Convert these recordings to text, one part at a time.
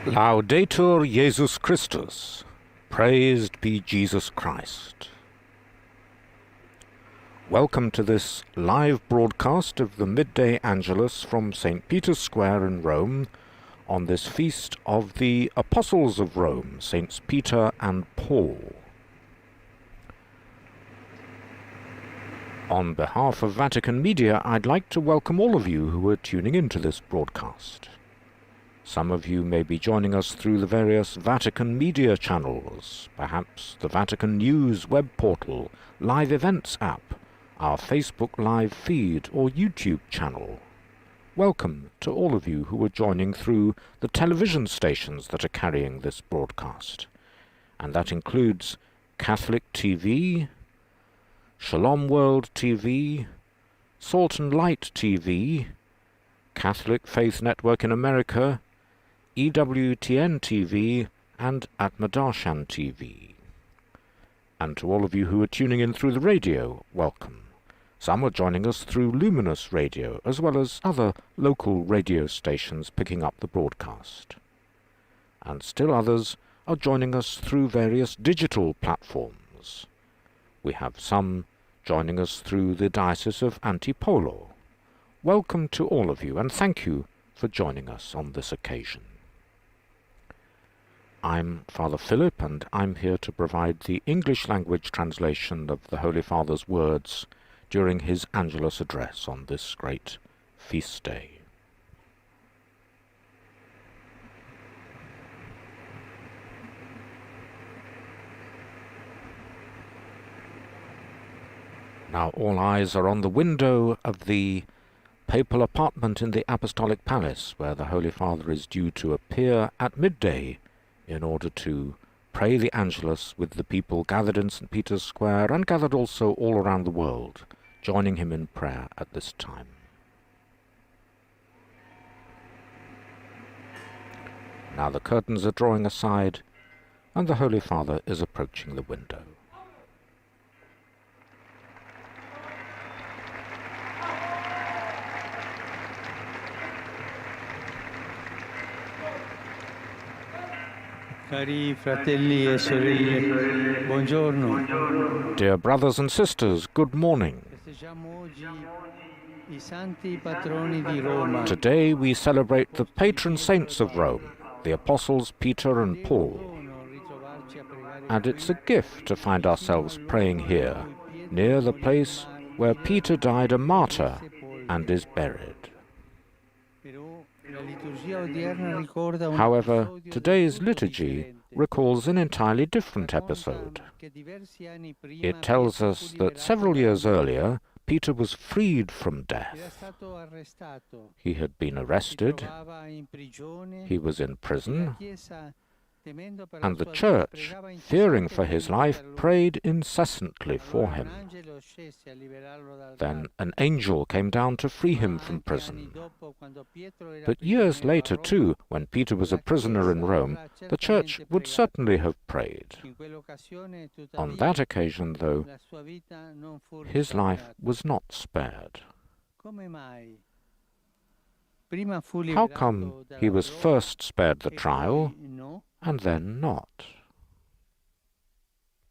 Laudetur Jesus Christus. Praised be Jesus Christ. Welcome to this live broadcast of the midday Angelus from St. Peter's Square in Rome on this feast of the Apostles of Rome, Saints Peter and Paul. On behalf of Vatican Media, I'd like to welcome all of you who are tuning into this broadcast. Some of you may be joining us through the various Vatican Media channels, perhaps the Vatican News web portal, live events app, our Facebook live feed or YouTube channel. Welcome to all of you who are joining through the television stations that are carrying this broadcast. And that includes Catholic TV, Shalom World TV, Salt and Light TV, Catholic Faith Network in America, EWTN TV, and Atmadarshan TV. And to all of you who are tuning in through the radio, welcome. Some are joining us through Luminous Radio, as well as other local radio stations picking up the broadcast. And still others are joining us through various digital platforms. We have some joining us through the Diocese of Antipolo. Welcome to all of you, and thank you for joining us on this occasion. I'm Father Philip, and I'm here to provide the English language translation of the Holy Father's words during his Angelus address on this great feast day. Now all eyes are on the window of the papal apartment in the Apostolic Palace, where the Holy Father is due to appear at midday in order to pray the Angelus with the people gathered in St. Peter's Square and gathered also all around the world, joining him in prayer at this time. Now the curtains are drawing aside, and the Holy Father is approaching the window. Cari fratelli e sorelle, buongiorno. Dear brothers and sisters, good morning. Today we celebrate the patron saints of Rome, the Apostles Peter and Paul. And it's a gift to find ourselves praying here, near the place where Peter died a martyr and is buried. However, today's liturgy recalls an entirely different episode. It tells us that several years earlier, Peter was freed from death. He had been arrested, he was in prison, and the Church, fearing for his life, prayed incessantly for him. Then an angel came down to free him from prison. But years later, too, when Peter was a prisoner in Rome, the Church would certainly have prayed. On that occasion, though, his life was not spared. How come he was first spared the trial, and then not?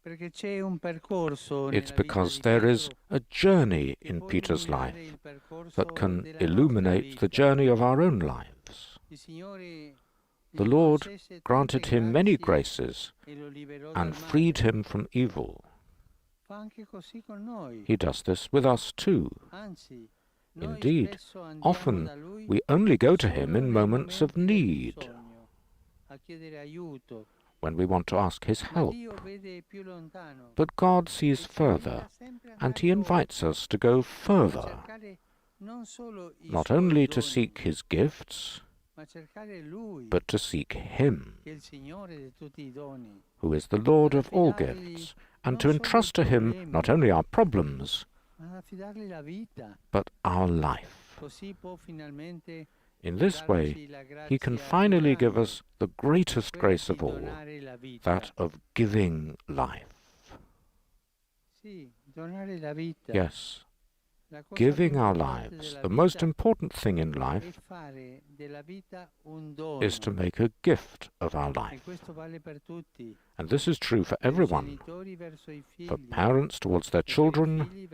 It's because there is a journey in Peter's life that can illuminate the journey of our own lives. The Lord granted him many graces and freed him from evil. He does this with us too. Indeed, often we only go to him in moments of need, when we want to ask his help. But God sees further, and he invites us to go further, not only to seek his gifts, but to seek him, who is the Lord of all gifts, and to entrust to him not only our problems, but our life. In this way, he can finally give us the greatest grace of all, that of giving life. Yes, giving our lives, the most important thing in life is to make a gift of our life. And this is true for everyone, for parents towards their children,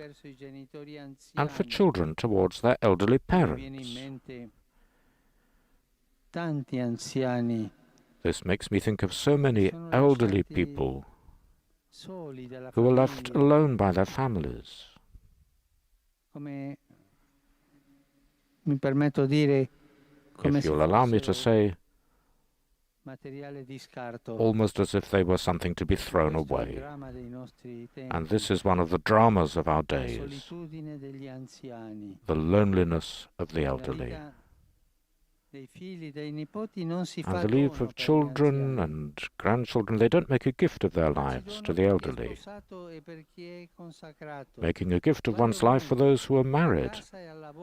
and for children towards their elderly parents. This makes me think of so many elderly people who are left alone by their families. If you'll allow me to say, almost as if they were something to be thrown away. And this is one of the dramas of our days, the loneliness of the elderly. And the leave of children and grandchildren, they don't make a gift of their lives to the elderly. Making a gift of one's life for those who are married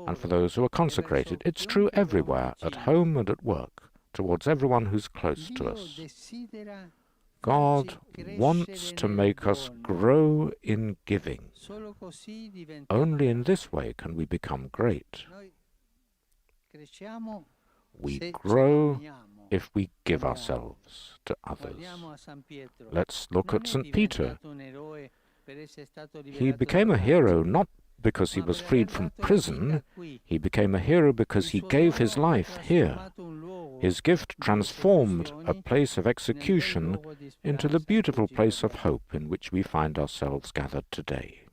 and for those who are consecrated. It's true everywhere, at home and at work, towards everyone who's close to us. God wants to make us grow in giving. Only in this way can we become great. We grow if we give ourselves to others. Let's look at St. Peter. He became a hero not because he was freed from prison. He became a hero because he gave his life here. His gift transformed a place of execution into the beautiful place of hope in which we find ourselves gathered today.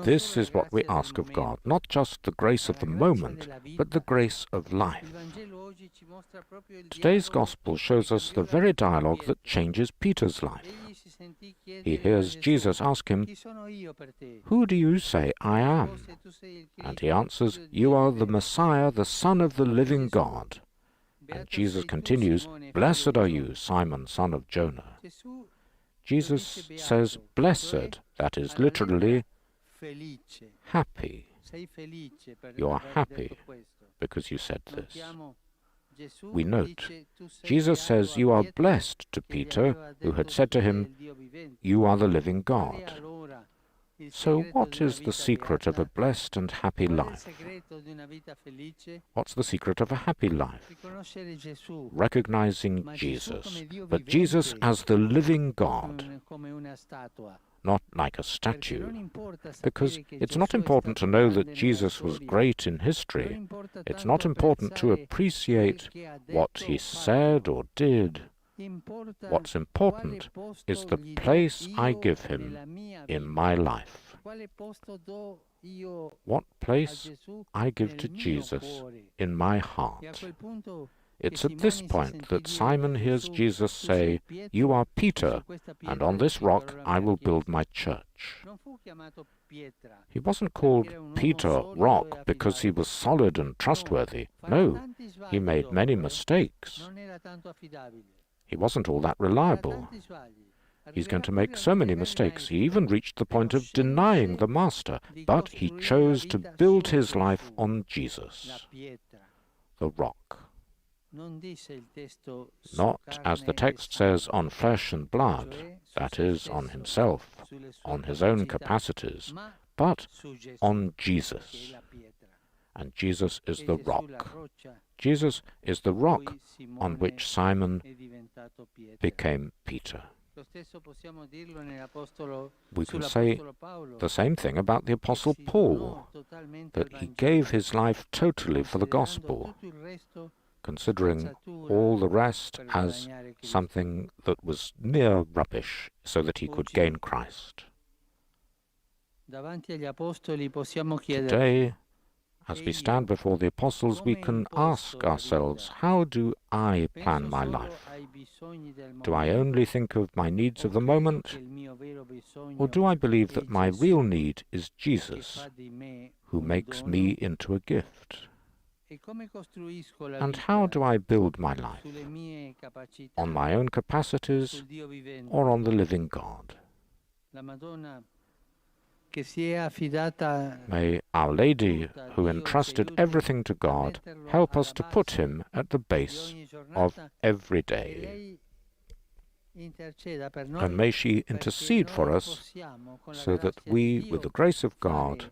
This is what we ask of God, not just the grace of the moment, but the grace of life. Today's Gospel shows us the very dialogue that changes Peter's life. He hears Jesus ask him, "Who do you say I am?" And he answers, "You are the Messiah, the Son of the living God." And Jesus continues, "Blessed are you, Simon, son of Jonah." Jesus says, blessed, that is literally happy. You are happy because you said this. We note, Jesus says, you are blessed to Peter, who had said to him, "You are the living God." So what is the secret of a blessed and happy life? What's the secret of a happy life? Recognizing Jesus, but Jesus as the living God, not like a statue, because it's not important to know that Jesus was great in history. It's not important to appreciate what he said or did. What's important is the place I give him in my life. What place I give to Jesus in my heart. It's at this point that Simon hears Jesus say, "You are Peter, and on this rock I will build my church." He wasn't called Peter, rock, because he was solid and trustworthy. No, he made many mistakes. He wasn't all that reliable. He's going to make so many mistakes. He even reached the point of denying the Master, but he chose to build his life on Jesus, the rock. Not, as the text says, on flesh and blood, that is, on himself, on his own capacities, but on Jesus. And Jesus is the rock. Jesus is the rock on which Simon became Peter. We can say the same thing about the Apostle Paul, that he gave his life totally for the gospel, considering all the rest as something that was mere rubbish, so that he could gain Christ. Today, as we stand before the apostles, we can ask ourselves, how do I plan my life? Do I only think of my needs of the moment? Or do I believe that my real need is Jesus, who makes me into a gift? And how do I build my life? On my own capacities or on the living God? May Our Lady, who entrusted everything to God, help us to put him at the base of every day. And may she intercede for us so that we, with the grace of God,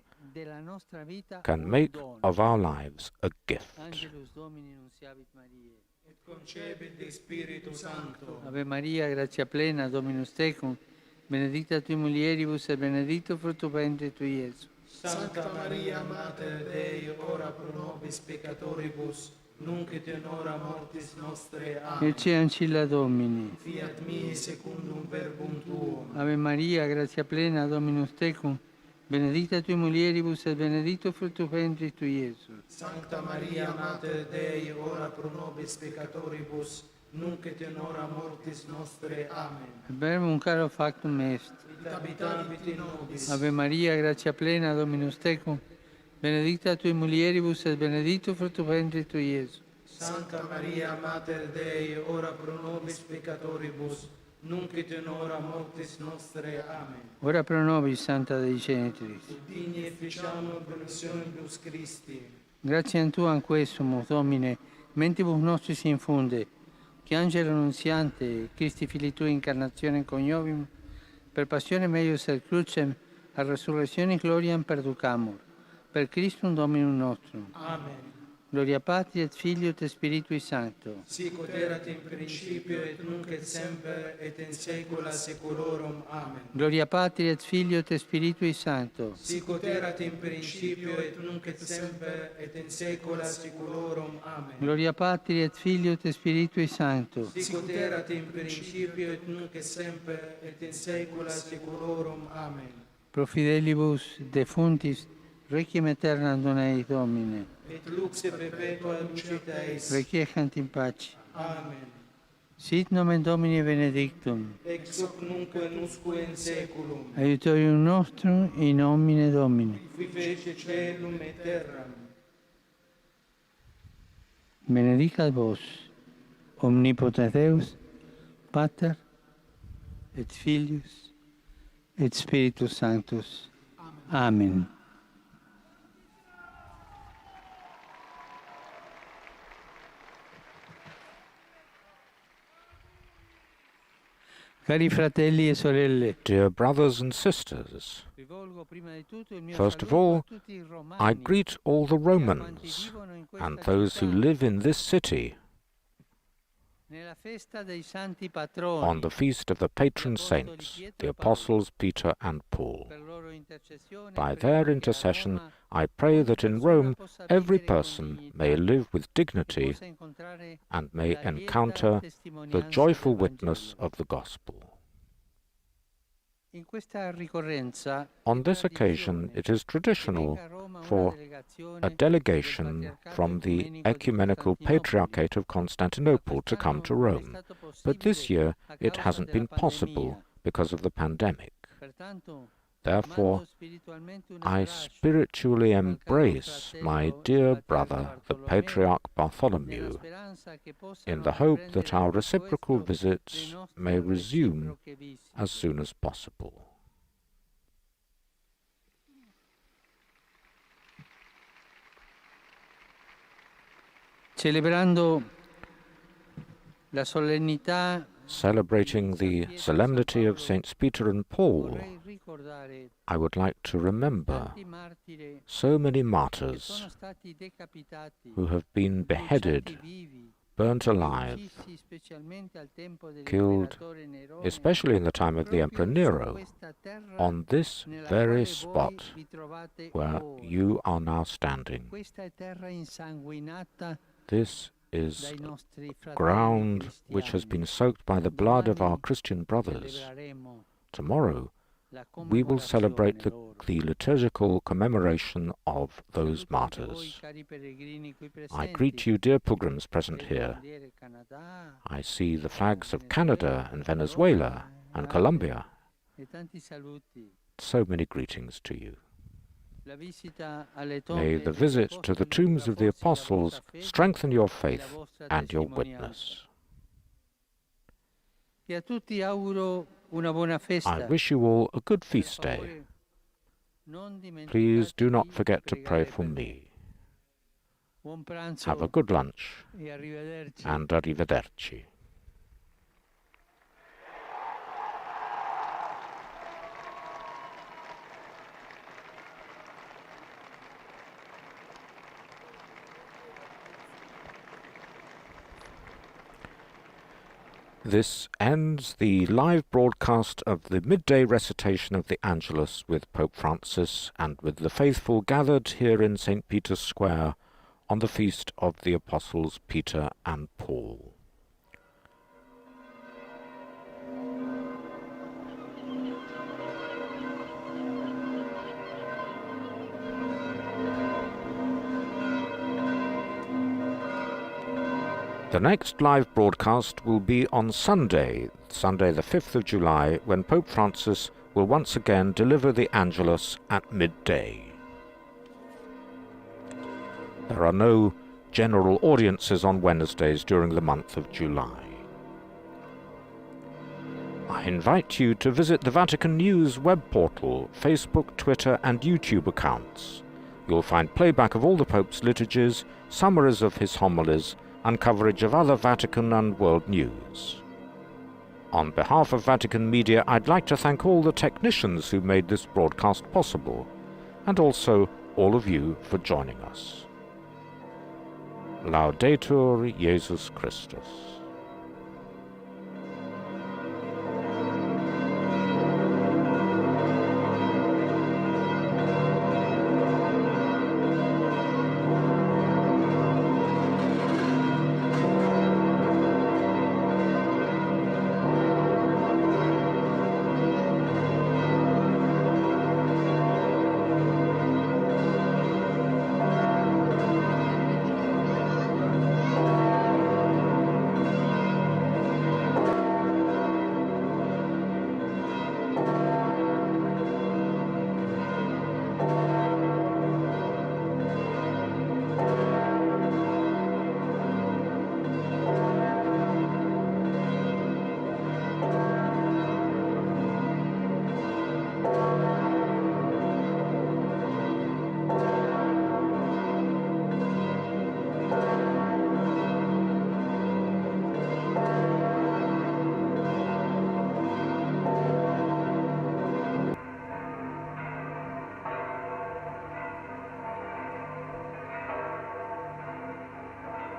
can make of our lives a gift. Angelus Domini nunciavit Mariae. Et concepit de Spiritu Sancto. Ave Maria, gratia plena, Dominus tecum, benedicta tui mulieribus et benedictus fructus ventris tui, Iesus. Sancta Maria, Mater Dei, ora pro nobis peccatoribus, nunc et in hora mortis nostre. Amen. Ecce ancilla Domini. Fiat mihi secundum verbum tuum. Ave Maria, gratia plena, Dominus tecum, benedicta tui mulieribus et benedictus fructus ventris tui, Iesus. Sancta Maria, Mater Dei, ora pro nobis peccatoribus, nunc et in hora mortis nostre. Amen. Verbum caro factum est. Et habitavit in nobis. Ave Maria, gratia plena, Dominus tecum, benedicta tui mulieribus et benedictus fructus ventris tui, Iesus. Sancta Maria, Mater Dei, ora pro nobis peccatoribus, nunc et in hora mortis nostre. Amen. Ora pro nobis, Santa Dei Genitris. Et digni efficiamur benedictionibus Christi. Gratiam Tuam quesumus, Domine, mentibus nostris infunde, che Angelo Nunziante, Christi Filii Tui incarnationem coniovimus, per passione meius et crucem, a resurrectionis gloriam perducamur. Per Christum Dominum nostrum. Amen. Gloria Patri et Filio et Spiritui Sancto. Sic ut erat in principio et nunc et semper et in saecula saeculorum. Amen. Gloria Patri et Filio et Spiritui Sancto. Sic ut erat in principio et nunc et semper et in saecula saeculorum. Amen. Gloria Patri et Filio et Spiritui Sancto. Sic ut erat in principio et nunc et semper et in saecula saeculorum. Amen. Pro fidelibus defuntis, requiem aeternam dona eis Domine. Et lux perpetua lucet eis. Requiescant in pace. Amen. Sit nomen Domini benedictum. Ex hoc nunc et usque in saeculum. Aiutorium nostrum in nomine Domini. Qui fece caelum et terram. Benedicat vos, omnipotens Deus, Pater, et Filius, et Spiritus Sanctus. Amen. Cari fratelli e sorelle, Dear brothers and sisters, first of all, I greet all the Romans and those who live in this city on the feast of the patron saints, the apostles Peter and Paul. By their intercession, I pray that in Rome every person may live with dignity and may encounter the joyful witness of the gospel. On this occasion, it is traditional for a delegation from the Ecumenical Patriarchate of Constantinople to come to Rome, but this year it hasn't been possible because of the pandemic. Therefore, I spiritually embrace my dear brother, the Patriarch Bartholomew, in the hope that our reciprocal visits may resume as soon as possible. Celebrando la solennità, celebrating the solemnity of Saints Peter and Paul, I would like to remember so many martyrs who have been beheaded, burnt alive, killed, especially in the time of the Emperor Nero, on this very spot where you are now standing. This is ground which has been soaked by the blood of our Christian brothers. Tomorrow, we will celebrate the liturgical commemoration of those martyrs. I greet you, dear pilgrims present here. I see the flags of Canada and Venezuela and Colombia. So many greetings to you. May the visit to the tombs of the apostles strengthen your faith and your witness. I wish you all a good feast day. Please do not forget to pray for me. Have a good lunch and arrivederci. This ends the live broadcast of the midday recitation of the Angelus with Pope Francis and with the faithful gathered here in St. Peter's Square on the feast of the Apostles Peter and Paul. The next live broadcast will be on Sunday the 5th of July, when Pope Francis will once again deliver the Angelus at midday. There are no general audiences on Wednesdays during the month of July. I invite you to visit the Vatican News web portal, Facebook, Twitter and YouTube accounts. You'll find playback of all the Pope's liturgies, summaries of his homilies, and coverage of other Vatican and world news. On behalf of Vatican Media, I'd like to thank all the technicians who made this broadcast possible, and also all of you for joining us. Laudetur Jesus Christus.